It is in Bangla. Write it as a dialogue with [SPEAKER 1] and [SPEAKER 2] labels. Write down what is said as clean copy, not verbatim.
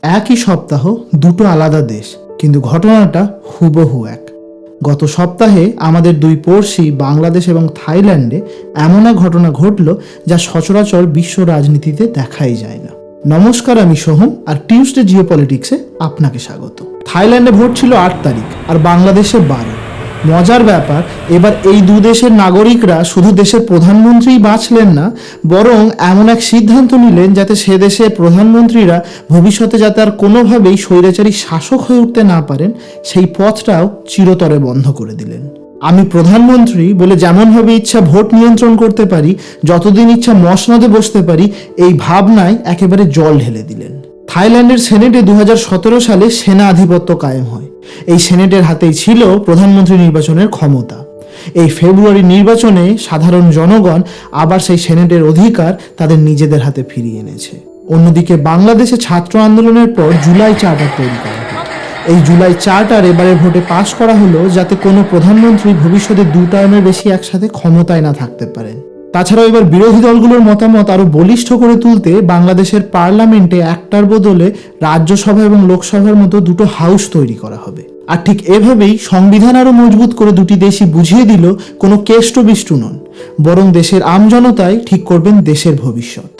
[SPEAKER 1] একই সপ্তাহ, দুটো আলাদা দেশ, কিন্তু ঘটনাটা হুবহু এক। গত সপ্তাহে আমাদের দুই পড়শি বাংলাদেশ এবং থাইল্যান্ডে এমন এক ঘটনা ঘটল যা সচরাচর বিশ্ব রাজনীতিতে দেখাই যায় না। নমস্কার, আমি সোহম, আর টিউসডে জিওপলিটিক্সে আপনাকে স্বাগত। থাইল্যান্ডে ভোট ছিল 8 তারিখ আর বাংলাদেশে 12। মজার ব্যাপার, এবার এই দু দেশের নাগরিকরা শুধু দেশের প্রধানমন্ত্রীই বাঁচলেন না, বরং এমন এক সিদ্ধান্ত নিলেন যাতে সে দেশের প্রধানমন্ত্রীরা ভবিষ্যতে যাতে আর কোনোভাবেই স্বৈরাচারী শাসক হয়ে উঠতে না পারেন, সেই পথটাও চিরতরে বন্ধ করে দিলেন। আমি প্রধানমন্ত্রী বলে যেমনভাবে ইচ্ছা ভোট নিয়ন্ত্রণ করতে পারি, যতদিন ইচ্ছা মসনদে বসতে পারি, এই ভাবনায় একেবারে জল ঢেলে দিলেন। থাইল্যান্ডের সেনেটে 2017 সালে সেনা আধিপত্য কায়েম হয়। এই সেনেটের হাতেই ছিল প্রধানমন্ত্রী নির্বাচনের ক্ষমতা। এই ফেব্রুয়ারি নির্বাচনে সাধারণ জনগণ আবার সেই সেনেটের অধিকার তাদের নিজেদের হাতে ফিরিয়ে এনেছে। অন্যদিকে বাংলাদেশে ছাত্র আন্দোলনের পর জুলাই চার্টার তৈরি করা হয়। এই জুলাই চার্টার এবারের ভোটে পাশ করা হলো যাতে কোনো প্রধানমন্ত্রী ভবিষ্যতে 2 টার্মের বেশি একসাথে ক্ষমতায় না থাকতে পারেন। তাছাড়াও এবার বিরোধী দলগুলোর মতামত আরো বলিষ্ঠ করে তুলতে বাংলাদেশের পার্লামেন্টে একটার বদলে রাজ্যসভা এবং লোকসভার মতো দুটো হাউস তৈরি করা হবে। আর ঠিক এভাবেই সংবিধান আরো মজবুত করে দুটি দেশই বুঝিয়ে দিল কোনো কেষ্ট বিষ্টু নন, বরং দেশের আমজনতাই ঠিক করবেন দেশের ভবিষ্যৎ।